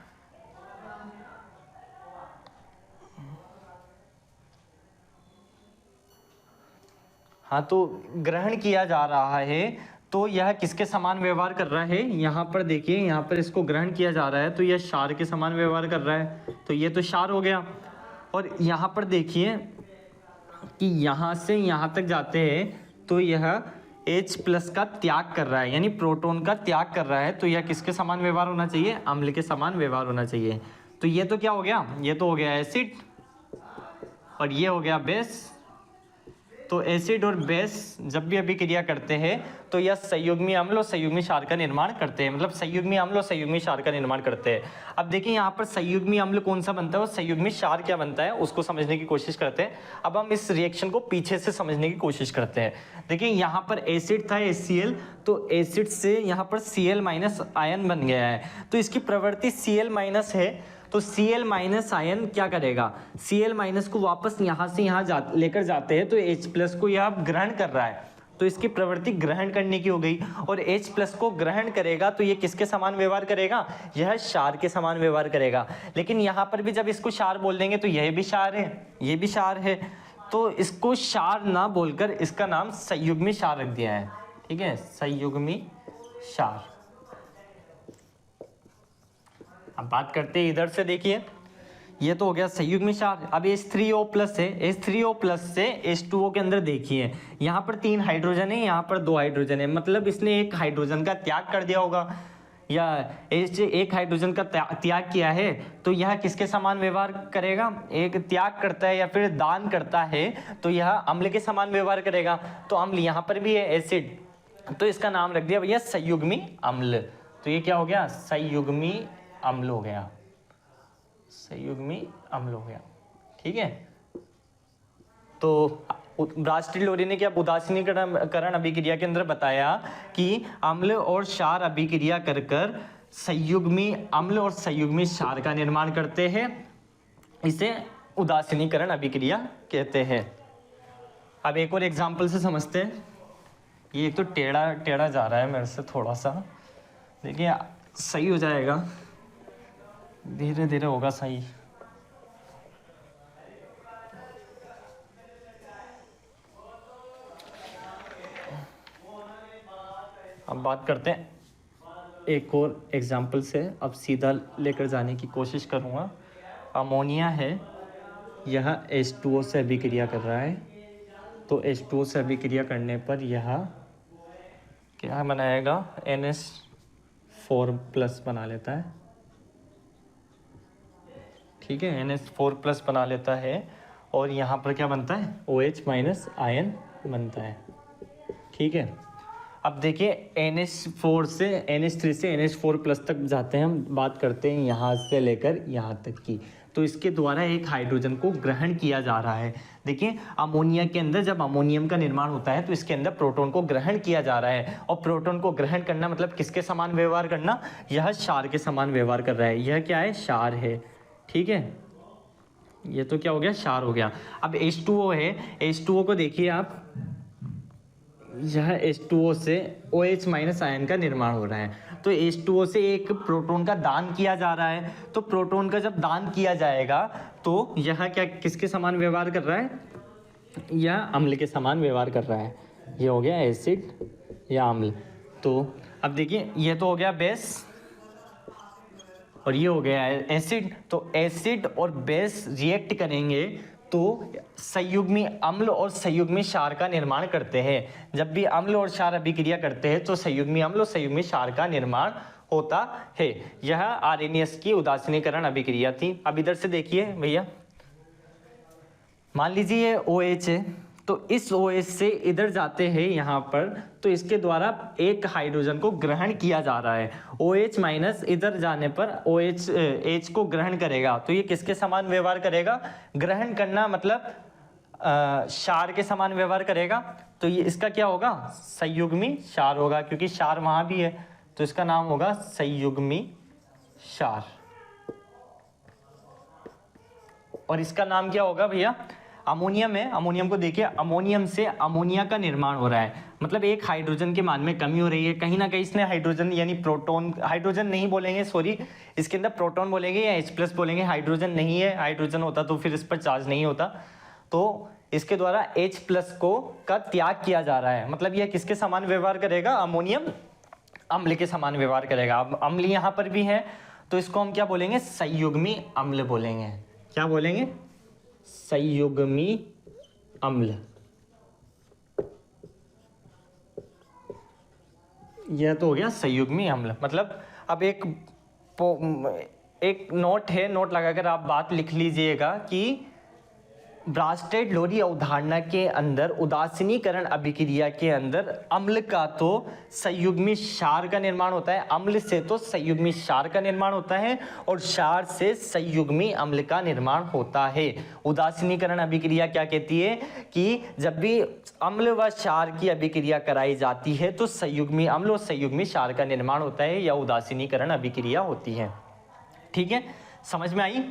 हाँ, तो ग्रहण किया जा रहा है, तो यह किसके समान व्यवहार कर रहा है, यहाँ पर देखिए, यहाँ पर इसको ग्रहण किया जा रहा है तो यह क्षार के समान व्यवहार कर रहा है, तो ये तो क्षार हो गया। और यहाँ पर देखिए कि यहाँ से यहाँ तक जाते हैं तो यह H+ का त्याग कर रहा है, यानी प्रोटॉन का त्याग कर रहा है, तो यह किसके समान व्यवहार होना चाहिए, अम्ल के समान व्यवहार होना चाहिए। तो ये तो क्या हो गया, ये तो हो गया एसिड और ये हो गया बेस। तो एसिड और बेस जब भी अभिक्रिया करते हैं तो यह संयुग्मी अम्ल और संयुग्मी क्षार का निर्माण करते हैं, मतलब संयुग्मी अम्ल और संयुग्मी क्षार का निर्माण करते हैं। अब देखिए यहाँ पर संयुग्मी अम्ल कौन सा बनता है और संयुग्मी क्षार क्या बनता है, उसको समझने की कोशिश करते हैं। अब हम इस रिएक्शन को पीछे से समझने की कोशिश करते हैं। देखिए यहाँ पर एसिड था HCl, तो एसिड से यहाँ पर Cl- आयन बन गया है, तो इसकी प्रवृत्ति Cl- है, तो Cl- आयन क्या करेगा, Cl- को वापस यहाँ से यहाँ लेकर जाते हैं, तो H+ को यह ग्रहण कर रहा है, तो इसकी प्रवृत्ति ग्रहण करने की हो गई। और H+ को ग्रहण करेगा तो ये किसके समान व्यवहार करेगा, यह क्षार के समान व्यवहार करेगा। लेकिन यहाँ पर भी जब इसको क्षार बोल देंगे तो यह भी क्षार है, ये भी क्षार है, तो इसको क्षार ना बोलकर इसका नाम संयुग्मी क्षार रख दिया है। ठीक है, संयुग्मी क्षार। अब बात करते हैं इधर से, देखिए ये तो हो गया संयुग्मी क्षार। अब H3O+ है, H3O+ से H2O के अंदर देखिए यहाँ पर 3 हाइड्रोजन है, यहाँ पर 2 हाइड्रोजन है, मतलब इसने एक हाइड्रोजन का त्याग कर दिया होगा, या एक हाइड्रोजन का त्याग किया है, तो यह किसके समान व्यवहार करेगा, एक त्याग करता है या फिर दान करता है तो यह अम्ल के समान व्यवहार करेगा। तो अम्ल यहाँ पर भी है एसिड, तो इसका नाम रख दिया भैया संयुग्मी अम्ल। तो ये क्या हो गया, संयुग्मी अम्ल हो गया, संयुग्मी अम्ल हो गया। ठीक है, तो ब्रास्टेड-लोरी ने क्या उदासीनीकरण अभिक्रिया के अंदर बताया कि अम्ल और क्षार अभिक्रिया कर कर संयुग्मी अम्ल और संयुग्मी क्षार का निर्माण करते हैं, इसे उदासीनीकरण अभिक्रिया कहते हैं। अब एक और एग्जाम्पल से समझते हैं। ये एक तो टेढ़ा टेढ़ा जा रहा है मेरे से थोड़ा सा, देखिए सही हो जाएगा, धीरे धीरे होगा सही। अब बात करते हैं एक और एग्जाम्पल से, अब सीधा लेकर जाने की कोशिश करूँगा। अमोनिया है, यह H2O से अभिक्रिया कर रहा है, तो H2O से अभिक्रिया करने पर यह क्या बनाएगा, NH4+ बना लेता है। ठीक है, NH4+ बना लेता है, और यहाँ पर क्या बनता है, OH- आयन बनता है। ठीक है, अब देखिए NH3 से NH4+ तक जाते हैं, हम बात करते हैं यहाँ से लेकर यहाँ तक की, तो इसके द्वारा एक हाइड्रोजन को ग्रहण किया जा रहा है। देखिए अमोनिया के अंदर जब अमोनियम का निर्माण होता है तो इसके अंदर प्रोटॉन को ग्रहण किया जा रहा है, और प्रोटॉन को ग्रहण करना मतलब किसके समान व्यवहार करना, यह क्षार के समान व्यवहार कर रहा है। यह क्या है, क्षार है। ठीक है, ये तो क्या हो गया, क्षार हो गया। अब H2O है, H2O को देखिए आप, यह H2O से OH- आयन का निर्माण हो रहा है, तो H2O से एक प्रोटॉन का दान किया जा रहा है, तो प्रोटॉन का जब दान किया जाएगा तो यह क्या किसके समान व्यवहार कर रहा है, यह अम्ल के समान व्यवहार कर रहा है। ये हो गया एसिड या अम्ल। तो अब देखिए ये तो हो गया बेस और ये हो गया एसिड, तो एसिड और बेस रिएक्ट करेंगे तो संयुग्मी अम्ल और संयुग्मी क्षार का निर्माण करते हैं। जब भी अम्ल और क्षार अभिक्रिया करते हैं तो संयुग्मी अम्ल और संयुग्मी क्षार का निर्माण होता है। यह आर्हेनियस की उदासीनीकरण अभिक्रिया थी। अब इधर से देखिए भैया, मान लीजिए ये OH है, तो इस OH से इधर जाते हैं यहाँ पर, तो इसके द्वारा एक हाइड्रोजन को ग्रहण किया जा रहा है। OH माइनस इधर जाने पर OH H को ग्रहण करेगा, तो ये किसके समान व्यवहार करेगा? ग्रहण करना मतलब क्षार के समान व्यवहार करेगा, तो ये इसका क्या होगा? संयुग्मी क्षार होगा, क्योंकि क्षार वहां भी है, तो इसका नाम होगा संयुग्मी क्षार। और इसका नाम क्या होगा भैया? अमोनियम है, अमोनियम को देखिए, अमोनियम से अमोनिया का निर्माण हो रहा है, मतलब एक हाइड्रोजन के मान में कमी हो रही है। कहीं ना कहीं इसने हाइड्रोजन यानी प्रोटॉन, हाइड्रोजन नहीं बोलेंगे सॉरी, इसके अंदर प्रोटॉन बोलेंगे या H+ बोलेंगे, हाइड्रोजन नहीं है, हाइड्रोजन होता तो फिर इस पर चार्ज नहीं होता, तो इसके द्वारा H+ को का त्याग किया जा रहा है। मतलब यह किसके समान व्यवहार करेगा? अमोनियम अम्ल के समान व्यवहार करेगा। अब अम्ल यहाँ पर भी है, तो इसको हम क्या बोलेंगे? संयुग्मी अम्ल बोलेंगे। क्या बोलेंगे? संयुग्मी अम्ल। यह तो हो गया संयुग्मी अम्ल। मतलब अब एक नोट है, नोट लगाकर आप बात लिख लीजिएगा कि ब्रास्टेड लोरी अवधारणा के अंदर उदासीनीकरण अभिक्रिया के अंदर अम्ल का तो संयुग्मी क्षार का निर्माण होता है, अम्ल से तो संयुग्मी क्षार का निर्माण होता है, और क्षार से संयुग्मी अम्ल का निर्माण होता है। उदासीनीकरण अभिक्रिया क्या कहती है कि जब भी अम्ल व क्षार की अभिक्रिया कराई जाती है तो संयुग्मी अम्ल और संयुग्मी क्षार का निर्माण होता है, या उदासीनीकरण अभिक्रिया होती है। ठीक है, समझ में आई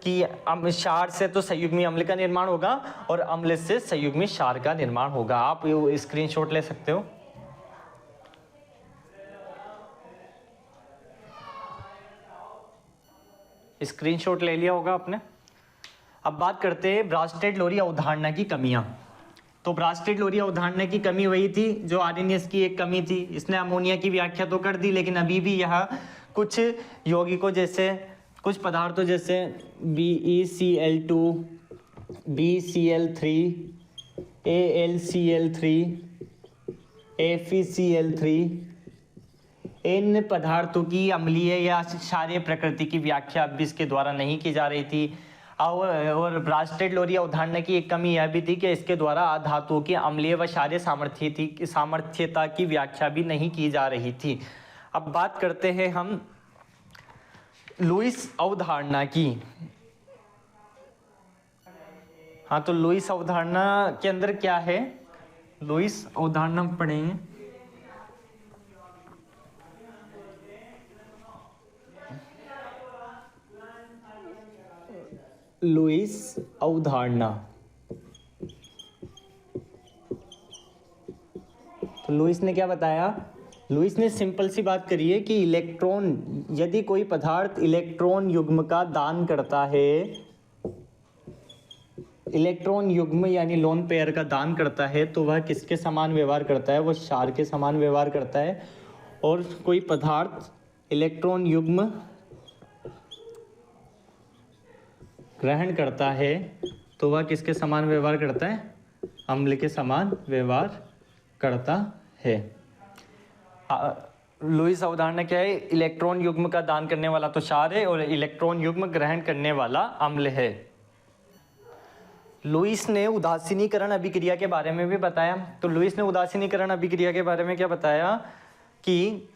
कि क्षार से तो संयुग्मी अम्ल का निर्माण होगा और अम्ल से संयुग्मी क्षार का निर्माण होगा। आप स्क्रीनशॉट ले सकते हो। स्क्रीनशॉट ले लिया होगा आपने। अब बात करते हैं ब्रास्टेड लोरी अवधारणा की कमियां। तो ब्रास्टेड लोरी अवधारणा की कमी वही थी जो आर्हेनियस की एक कमी थी। इसने अमोनिया की व्याख्या तो कर दी, लेकिन अभी भी यह कुछ यौगिकों जैसे, कुछ पदार्थों जैसे BeCl2, BCl3, AlCl3, FeCl3, इन पदार्थों की अम्लीय या क्षारीय प्रकृति की व्याख्या अब भी इसके द्वारा नहीं की जा रही थी। और ब्रास्टेड लोरी अवधारणा की एक कमी यह भी थी कि इसके द्वारा धातुओं की अम्लीय व क्षारीय सामर्थ्यता की व्याख्या भी नहीं की जा रही थी। अब बात करते हैं हम लुईस अवधारणा की। हाँ, तो लुईस अवधारणा के अंदर क्या है? लुईस अवधारणा पढ़ेंगे। लुईस अवधारणा, तो लुईस ने क्या बताया? लुईस ने सिंपल सी बात करी है कि इलेक्ट्रॉन, यदि कोई पदार्थ इलेक्ट्रॉन युग्म का दान करता है, इलेक्ट्रॉन युग्म यानी लोन पेयर का दान करता है, तो वह किसके समान व्यवहार करता है? वह क्षार के समान व्यवहार करता है। और कोई पदार्थ इलेक्ट्रॉन युग्म ग्रहण करता है तो वह किसके समान व्यवहार करता है? अम्ल के समान व्यवहार करता है। लुईस अवधारणा क्या है? इलेक्ट्रॉन युग्म का दान करने वाला तो क्षार है और इलेक्ट्रॉन युग्म ग्रहण करने वाला अम्ल है। लुईस ने उदासीनीकरण अभिक्रिया के बारे में भी बताया। तो लुईस ने उदासीनीकरण अभिक्रिया के बारे में क्या बताया कि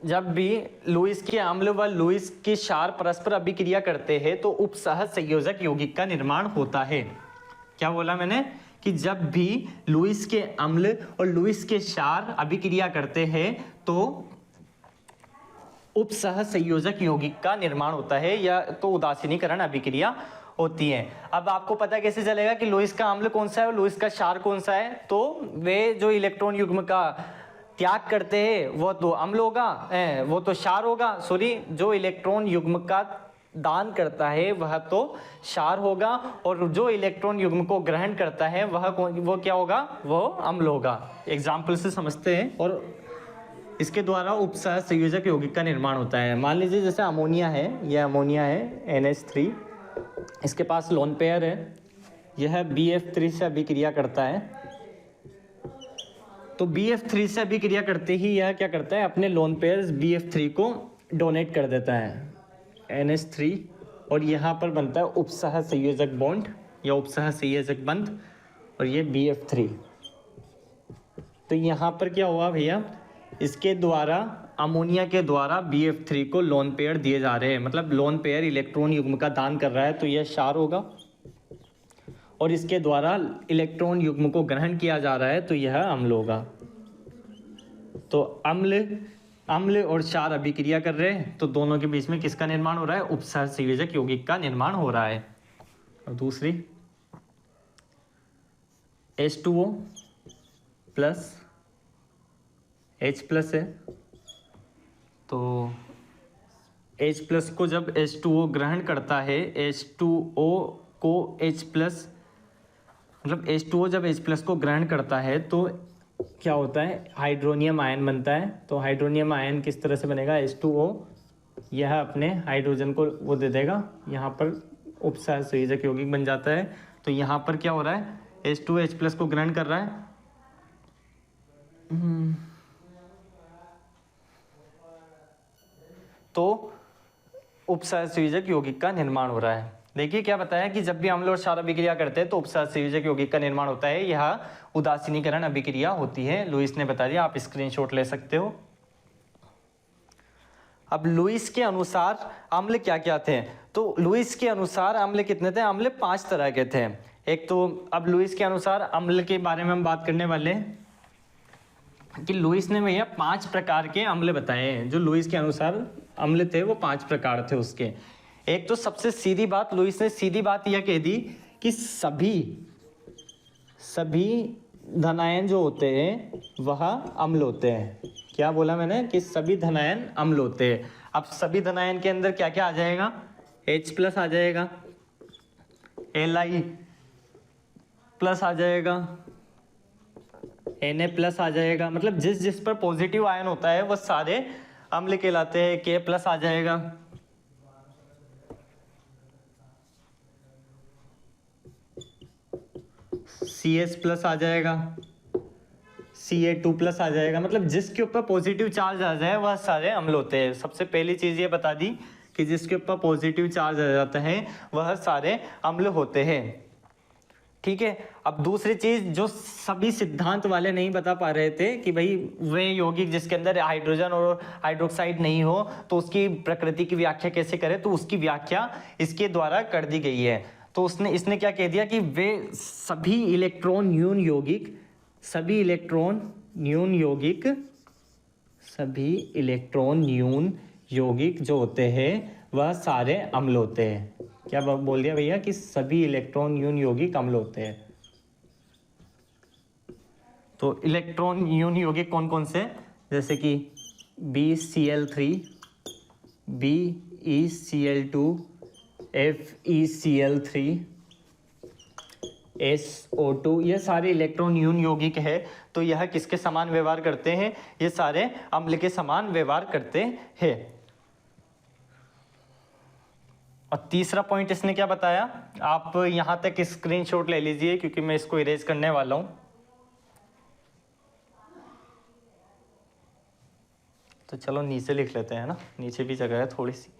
जब भी लुईस के अम्ल व लुईस के क्षार परस्पर अभिक्रिया करते हैं तो उपसहज संयोजक यौगिक का निर्माण होता है। क्या बोला मैंने? कि जब भी लुईस के अम्ल और लुईस के क्षार अभिक्रिया करते हैं तो उपसहज संयोजक यौगिक का निर्माण होता है, या तो उदासीनीकरण अभिक्रिया होती है। अब आपको पता कैसे चलेगा कि लुईस का अम्ल कौन सा है और लुईस का क्षार कौन सा है? तो वे जो इलेक्ट्रॉन युग्म का त्याग करते हैं वो तो अम्ल होगा, वो तो क्षार होगा, सॉरी, जो इलेक्ट्रॉन युग्म का दान करता है वह तो क्षार होगा, और जो इलेक्ट्रॉन युग्म को ग्रहण करता है वो क्या होगा? वो अम्ल होगा। एग्जाम्पल से समझते हैं। और इसके द्वारा उपसहज संयोजक यौगिक का निर्माण होता है। मान लीजिए जैसे अमोनिया है, यह अमोनिया है NH3, इसके पास लोन पेयर है यह BF3 से अभिक्रिया करता है, तो BF3 से अभिक्रिया करते ही यह क्या करता है, अपने लोन पेयर्स BF3 को डोनेट कर देता है NH3, और यहाँ पर बनता है उपसह संयोजक बॉन्ड या उपसह संयोजक बंध, और ये BF3। तो यहाँ पर क्या हुआ भैया, इसके द्वारा अमोनिया के द्वारा BF3 को लोन पेयर दिए जा रहे हैं, मतलब लोन पेयर इलेक्ट्रॉन युग्म का दान कर रहा है, तो यह क्षार होगा, और इसके द्वारा इलेक्ट्रॉन युग्म को ग्रहण किया जा रहा है, तो यह अम्ल होगा। तो अम्ल और क्षार अभिक्रिया कर रहे हैं, तो दोनों के बीच में किसका निर्माण हो रहा है, उपसह संयोजक यौगिक का निर्माण हो रहा है। और दूसरी H2O प्लस H प्लस है, तो H प्लस को जब H2O ग्रहण करता है, H2O को H प्लस, मतलब H2O जब H प्लस को ग्रहण करता है तो क्या होता है, हाइड्रोनियम आयन बनता है। तो हाइड्रोनियम आयन किस तरह से बनेगा, H2O यह अपने हाइड्रोजन को वो दे देगा, यहाँ पर उपसह संयोजक यौगिक बन जाता है। तो यहाँ पर क्या हो रहा है, H2O H प्लस को ग्रहण कर रहा है, तो उपसह संयोजक यौगिक का निर्माण हो रहा है। देखिए क्या बताया कि जब भी अम्ल और क्षार अभिक्रिया करते हैं तो उपसह संयोजक यौगिक का निर्माण होता है, यह उदासीनीकरण अभिक्रिया होती है। लुईस ने बता दिया, आप स्क्रीनशॉट ले सकते हो। अब लुईस के अनुसार अम्ल क्या क्या थे, तो लुईस के अनुसार अम्ल कितने थे, अम्ल 5 तरह के थे। एक तो अब लुईस के अनुसार अम्ल के बारे में हम बात करने वाले हैं कि लुईस ने भैया 5 प्रकार के अम्ल बताए हैं। जो लुईस के अनुसार अम्ल थे वो 5 प्रकार थे उसके। एक तो सबसे सीधी बात, लुईस ने सीधी बात यह कह दी कि सभी धनायन जो होते हैं वह अम्ल होते हैं। क्या बोला मैंने, कि सभी धनायन अम्ल होते हैं। अब सभी धनायन के अंदर क्या क्या आ जाएगा, H प्लस आ जाएगा, Li प्लस आ जाएगा, Na प्लस आ जाएगा, मतलब जिस जिस पर पॉजिटिव आयन होता है वो सारे अम्ल कहलाते हैं। K प्लस आ जाएगा, CS प्लस आ जाएगा, Ca2 प्लस आ जाएगा, मतलब जिसके ऊपर पॉजिटिव चार्ज आ जाए वह सारे अम्ल होते हैं। सबसे पहली चीज ये बता दी कि जिसके ऊपर पॉजिटिव चार्ज आ जाता है वह सारे अम्ल होते हैं। ठीक है, अब दूसरी चीज जो सभी सिद्धांत वाले नहीं बता पा रहे थे कि भाई वे यौगिक जिसके अंदर हाइड्रोजन और हाइड्रोक्साइड नहीं हो तो उसकी प्रकृति की व्याख्या कैसे करें, तो उसकी व्याख्या इसके द्वारा कर दी गई है। तो इसने क्या कह दिया कि वे सभी इलेक्ट्रॉन न्यून यौगिक जो होते हैं वह सारे अम्ल होते हैं। क्या बोल दिया भैया कि सभी इलेक्ट्रॉन न्यून यौगिक अम्ल होते हैं। तो इलेक्ट्रॉन न्यून यौगिक कौन कौन से, जैसे कि BCl3, BeCl2, FeCl3, SO2, ये सारे इलेक्ट्रॉन न्यून यौगिक है। तो यह किसके समान व्यवहार करते हैं, ये सारे अम्ल के समान व्यवहार करते हैं। और तीसरा पॉइंट इसने क्या बताया, आप यहां तक स्क्रीनशॉट ले लीजिए क्योंकि मैं इसको इरेज करने वाला हूं। तो चलो नीचे लिख लेते हैं ना, नीचे भी जगह है थोड़ी सी।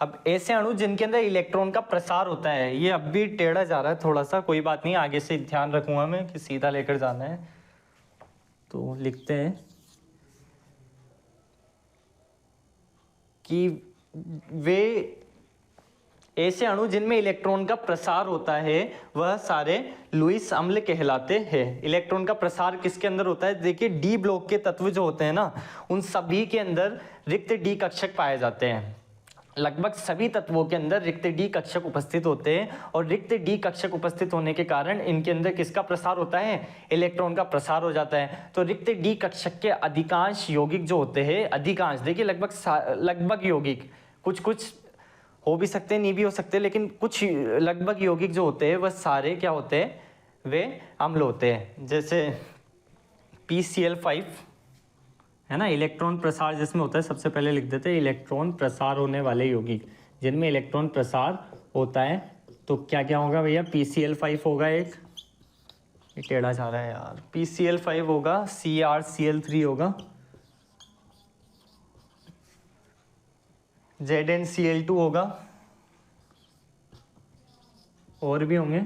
अब ऐसे अणु जिनके अंदर इलेक्ट्रॉन का प्रसार होता है, ये अब भी टेढ़ा जा रहा है थोड़ा सा, कोई बात नहीं, आगे से ध्यान रखूंगा मैं कि सीधा लेकर जाना है। तो लिखते हैं कि वे ऐसे अणु जिनमें इलेक्ट्रॉन का प्रसार होता है वह सारे लुईस अम्ल कहलाते हैं। इलेक्ट्रॉन का प्रसार किसके अंदर होता है, देखिए डी ब्लॉक के तत्व जो होते हैं ना, उन सभी के अंदर रिक्त डी कक्षक पाए जाते हैं। लगभग सभी तत्वों के अंदर रिक्त डी कक्षक उपस्थित होते हैं, और रिक्त डी कक्षक उपस्थित होने के कारण इनके अंदर किसका प्रसार होता है, इलेक्ट्रॉन का प्रसार हो जाता है। तो रिक्त डी कक्षक के अधिकांश यौगिक जो होते हैं, अधिकांश देखिए लगभग यौगिक, कुछ कुछ हो भी सकते हैं, नहीं भी हो सकते, लेकिन कुछ लगभग यौगिक जो होते हैं वह सारे क्या होते हैं, वे अम्ल होते हैं। जैसे PCl5 है ना, इलेक्ट्रॉन प्रसार जिसमें होता है, सबसे पहले लिख देते हैं इलेक्ट्रॉन प्रसार होने वाले यौगिक, जिनमें इलेक्ट्रॉन प्रसार होता है तो क्या क्या होगा भैया, PCl5 होगा एक, ये टेढ़ा जा रहा है यार, PCl5 होगा, CrCl3 होगा, ZnCl2 होगा, और भी होंगे।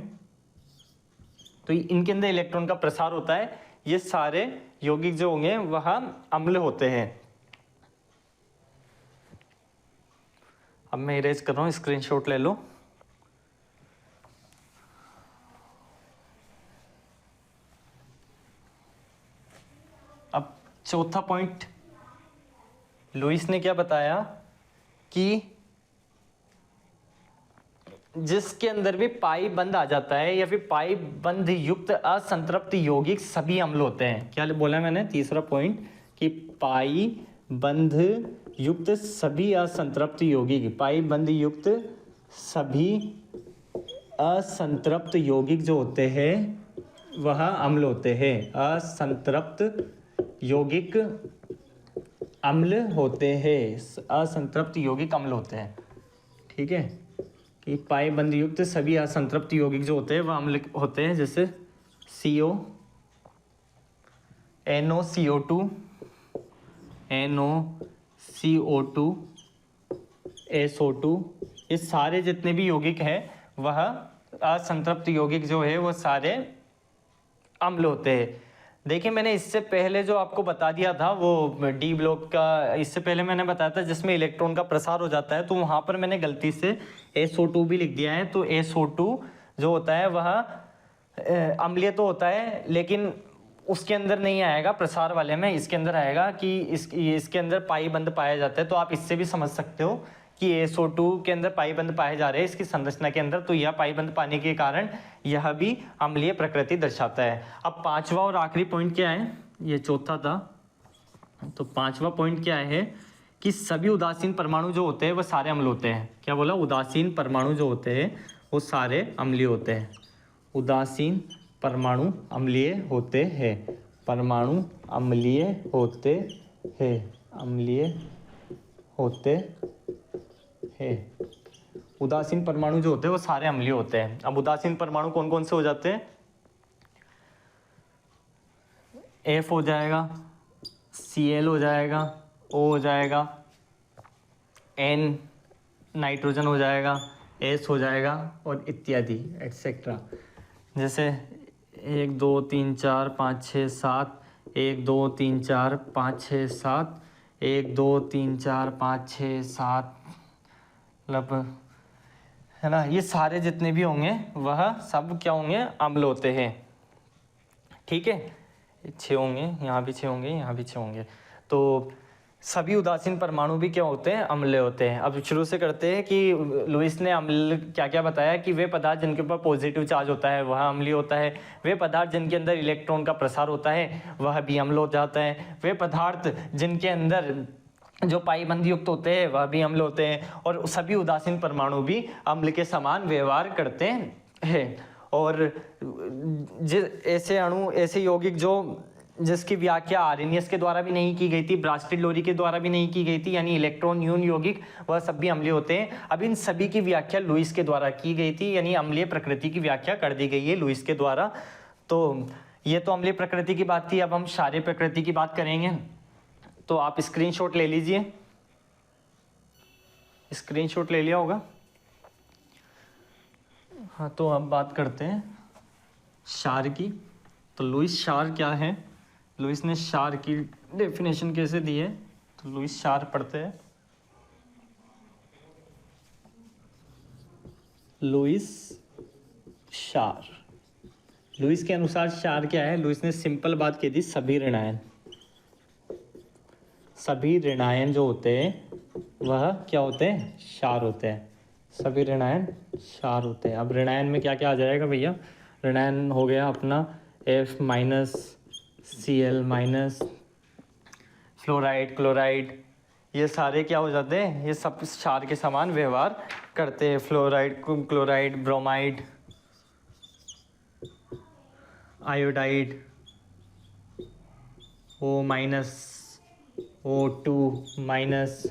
तो इनके अंदर इलेक्ट्रॉन का प्रसार होता है। ये सारे यौगिक जो होंगे वह अम्ल होते हैं। अब मैं इरेज कर रहा हूँ, स्क्रीनशॉट ले लो। अब चौथा पॉइंट, लुईस ने क्या बताया कि जिसके अंदर भी पाई बंद आ जाता है या फिर पाई बंध युक्त असंतृप्त यौगिक सभी अम्ल होते हैं। क्या बोला मैंने, तीसरा पॉइंट, कि पाई बंध युक्त सभी असंतृप्त यौगिक, पाई बंध युक्त सभी असंतृप्त यौगिक जो होते हैं वह अम्ल होते हैं। असंतृप्त यौगिक अम्ल होते हैं, असंतृप्त यौगिक अम्ल होते हैं। ठीक है, कि पाई बंध युक्त सभी असंतृप्त यौगिक जो होते हैं वह अम्ल होते हैं, जैसे CO, NoCO2, NoCO2, SO2, ये सारे जितने भी यौगिक हैं वह असंतृप्त यौगिक जो है वो सारे अम्ल होते हैं। देखिए मैंने इससे पहले जो आपको बता दिया था वो डी ब्लॉक का, इससे पहले मैंने बताया था जिसमें इलेक्ट्रॉन का प्रसार हो जाता है, तो वहाँ पर मैंने गलती से SO2 भी लिख दिया है। तो SO2 जो होता है वह अम्लीय तो होता है, लेकिन उसके अंदर नहीं आएगा प्रसार वाले में, इसके अंदर आएगा कि इसके अंदर पाई बंध पाया जाता है। तो आप इससे भी समझ सकते हो कि SO2 के अंदर पाई बंध पाए जा रहे हैं इसकी संरचना के अंदर, तो यह पाई बंध पाने के कारण यह भी अम्लीय प्रकृति दर्शाता है। अब पांचवा और आखिरी पॉइंट क्या है, ये चौथा था, तो पांचवा पॉइंट क्या है कि सभी उदासीन परमाणु जो होते हैं वह सारे अम्ल होते हैं। क्या बोला, उदासीन परमाणु जो होते हैं वो सारे अम्लीय होते हैं। उदासीन परमाणु अम्लीय होते हैं, परमाणु अम्लीय होते हैं, अम्लीय होते है। उदासीन परमाणु जो होते हैं वो सारे अम्लीय होते हैं। अब उदासीन परमाणु कौन कौन से हो जाते हैं, F हो जाएगा, Cl हो जाएगा, O हो जाएगा, N नाइट्रोजन हो जाएगा, S हो जाएगा, और इत्यादि एटसेट्रा। जैसे 1 2 3 4 5 6 7, 1 2 3 4 5 6 7, 1 2 3 4 5 6 7, मतलब है ना, ये सारे जितने भी होंगे वह सब क्या होंगे, अम्ल होते हैं। ठीक है, 6 होंगे, यहाँ भी 6 होंगे, यहाँ भी 6 होंगे। तो सभी उदासीन परमाणु भी क्या होते हैं, अम्ल होते हैं। अब शुरू से करते हैं कि लुईस ने अम्ल क्या क्या बताया, कि वे पदार्थ जिनके ऊपर पॉजिटिव चार्ज होता है वह अम्लीय होता है, वे पदार्थ जिनके अंदर इलेक्ट्रॉन का प्रसार होता है वह भी अम्ल हो जाता है, वे पदार्थ जिनके अंदर जो पाई बंध युक्त होते हैं वह भी अम्ल होते हैं, और सभी उदासीन परमाणु भी अम्ल के समान व्यवहार करते हैं। और ऐसे अणु, ऐसे यौगिक जो जिसकी व्याख्या आर्हेनियस के द्वारा भी नहीं की गई थी, ब्रास्टेड लोरी के द्वारा भी नहीं की गई थी, यानी इलेक्ट्रॉन न्यून यौगिक, वह सब भी अम्लीय होते हैं। अब इन सभी की व्याख्या लुईस के द्वारा की गई थी, यानी अम्लीय प्रकृति की व्याख्या कर दी गई है लुईस के द्वारा। तो ये तो अम्लीय प्रकृति की बात थी। अब हम क्षारीय प्रकृति की बात करेंगे, तो आप स्क्रीनशॉट ले लीजिए, स्क्रीनशॉट ले लिया होगा। हाँ, तो अब बात करते हैं क्षार की। तो लुईस क्षार क्या है, लुईस ने क्षार की डेफिनेशन कैसे दी है, तो लुईस क्षार पढ़ते हैं। लुईस क्षार, लुईस के अनुसार क्षार क्या है, लुईस ने सिंपल बात कह दी, सभी ऋणायन, सभी ऋणायन जो होते हैं वह क्या होते हैं, क्षार होते हैं। सभी ऋणायन क्षार होते हैं। अब ऋणायन में क्या क्या आ जाएगा भैया, ऋणायन हो गया अपना F minus, Cl minus, fluoride, chloride, ये सारे क्या हो जाते हैं, ये सब क्षार के समान व्यवहार करते हैं। Fluoride, chloride, bromide, iodide, O minus, O2 minus,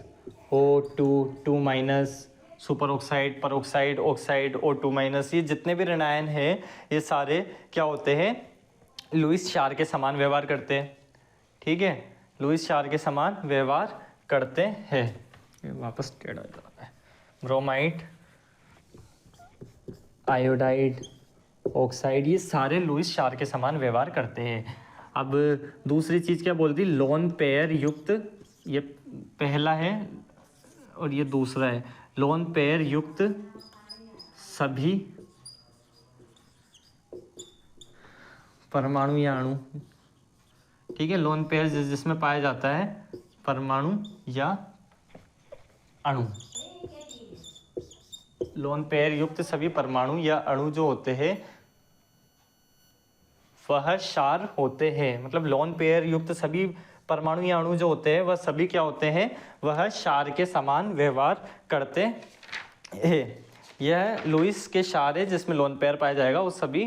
O2 2 minus, super oxide, पर ऑक्साइड, ऑक्साइड, O2 माइनस, ये जितने भी ऋणायन हैं ये सारे क्या होते हैं, लुईस क्षार के समान व्यवहार करते हैं। ठीक है, लुईस क्षार के समान व्यवहार करते हैं। ये वापस टेढ़ा जा रहा है। ब्रोमाइड, आयोडाइड, ऑक्साइड, ये सारे लुईस क्षार के समान व्यवहार करते हैं। अब दूसरी चीज़ क्या बोल दी, लोन पेयर युक्त, ये पहला है और ये दूसरा है। लोन पेयर युक्त सभी परमाणु या अणु, ठीक है, लोन पेयर जिसमें पाया जाता है परमाणु या अणु, लोन पेयर युक्त सभी परमाणु या अणु जो होते हैं वह क्षार होते हैं। मतलब लोन पेयर युक्त सभी परमाणु या अणु जो होते हैं वह सभी क्या होते हैं, वह क्षार के समान व्यवहार करते हैं। यह लुईस के क्षार है जिसमें लोन पेयर पाया जाएगा, वो सभी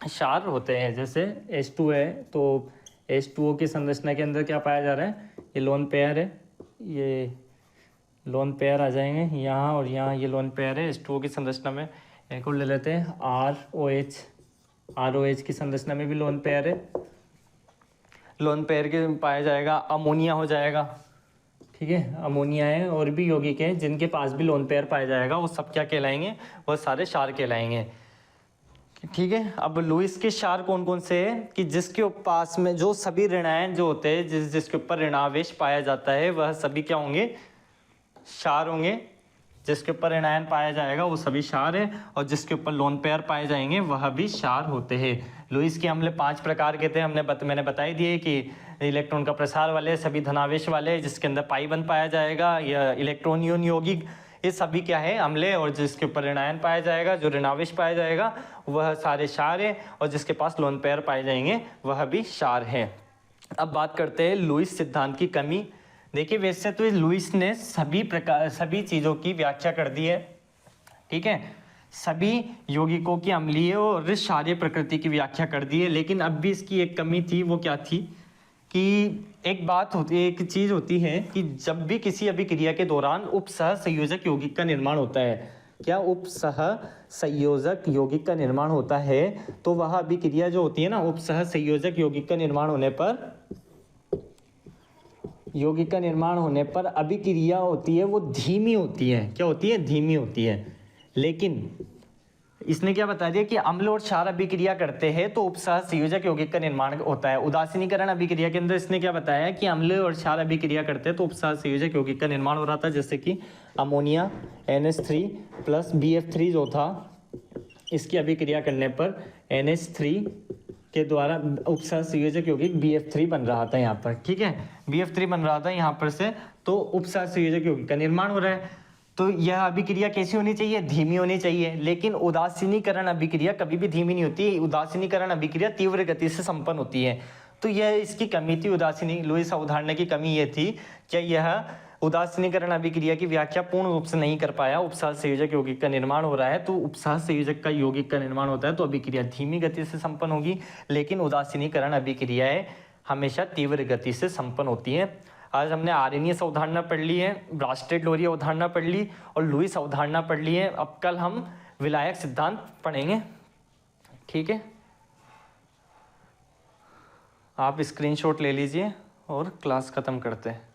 क्षार होते हैं। जैसे H2 है तो H2O की संरचना के अंदर क्या पाया जा रहा है, ये लोन पेयर है, ये लोन पेयर आ जाएंगे यहाँ और यहाँ, ये लोन पेयर है। H2O की संरचना में एक और ले लेते हैं ROH, ROH की संरचना में भी लोन पेयर है। लोन पेयर के पाया जाएगा अमोनिया हो जाएगा, ठीक है, अमोनिया है। और भी यौगिक हैं जिनके पास भी लोन पेयर पाया जाएगा, वो सब क्या कहलाएंगे, वह सारे क्षार कहलाएंगे। ठीक है, अब लुईस के क्षार कौन कौन से हैं कि जिसके पास में जो सभी ऋणायन जो होते हैं, जिसके ऊपर ऋणावेश पाया जाता है वह सभी क्या होंगे, क्षार होंगे। जिसके ऊपर ऋणायन पाया जाएगा वो सभी क्षार है, और जिसके ऊपर लोन पेयर पाए जाएंगे वह भी क्षार होते हैं। लुईस के अम्ल 5 प्रकार के थे, मैंने बताई दिए कि इलेक्ट्रॉन का प्रसार वाले, सभी धनावेश वाले, जिसके अंदर पाई बंध पाया जाएगा, या इलेक्ट्रॉन यून यौगिक, ये सभी क्या है, अम्ल। और जिसके ऊपर ऋणायन पाया जाएगा, जो ऋणावेश पाया जाएगा वह सारे क्षार है, और जिसके पास लोन पेयर पाए जाएंगे वह भी क्षार है। अब बात करते हैं लुईस सिद्धांत की कमी। देखिए वैसे तो लुईस ने सभी चीज़ों की व्याख्या कर दी है, ठीक है, सभी यौगिकों की अम्लीय और क्षारीय प्रकृति की व्याख्या कर दी है, लेकिन अब भी इसकी एक कमी थी। वो क्या थी कि एक चीज़ होती है कि जब भी किसी अभिक्रिया के दौरान उपसह संयोजक यौगिक का निर्माण होता है, क्या उपसह संयोजक यौगिक का निर्माण होता है, तो वह अभिक्रिया जो होती है ना, उपसह संयोजक यौगिक का निर्माण होने पर अभिक्रिया होती है वो धीमी होती है। क्या होती है, धीमी होती है। लेकिन इसने क्या बता दिया कि अम्ल और क्षार अभिक्रिया करते हैं तो उपसह संयोजक यौगिक का निर्माण होता है। उदासीनीकरण अभिक्रिया के अंदर इसने क्या बताया कि अम्ल और क्षार अभिक्रिया करते हैं तो उपसह संयोजक यौगिक का निर्माण हो रहा था। जैसे कि अमोनिया NH3 प्लस BF3 जो था, इसकी अभिक्रिया करने पर NH3 के द्वारा उपसह संयोजक यौगिक BF3 बन रहा था यहाँ पर, ठीक है, BF3 बन रहा था यहाँ पर से, तो उपसह संयोजक यौगिक का निर्माण हो रहा है। तो यह अभिक्रिया कैसी होनी चाहिए, धीमी होनी चाहिए। लेकिन उदासीनीकरण अभिक्रिया कभी भी धीमी नहीं होती, उदासीनीकरण अभिक्रिया तीव्र गति से संपन्न होती है। तो यह इसकी कमी थी, लुईस अवधारणा की कमी यह थी कि यह उदासीनीकरण अभिक्रिया की व्याख्या पूर्ण रूप से नहीं कर पाया। उपसह संयोजक यौगिक का निर्माण हो रहा है, तो उपसह संयोजक का यौगिक का निर्माण होता है तो अभिक्रिया धीमी गति से संपन्न होगी, लेकिन उदासीनीकरण अभिक्रियाएं हमेशा तीव्र गति से संपन्न होती हैं। आज हमने आर्रेनियस अवधारणा पढ़ ली है, ब्रास्टेड-लोरी अवधारणा पढ़ ली और लुईस अवधारणा पढ़ ली है। अब कल हम विलायक सिद्धांत पढ़ेंगे, ठीक है। आप स्क्रीनशॉट ले लीजिए और क्लास खत्म करते हैं।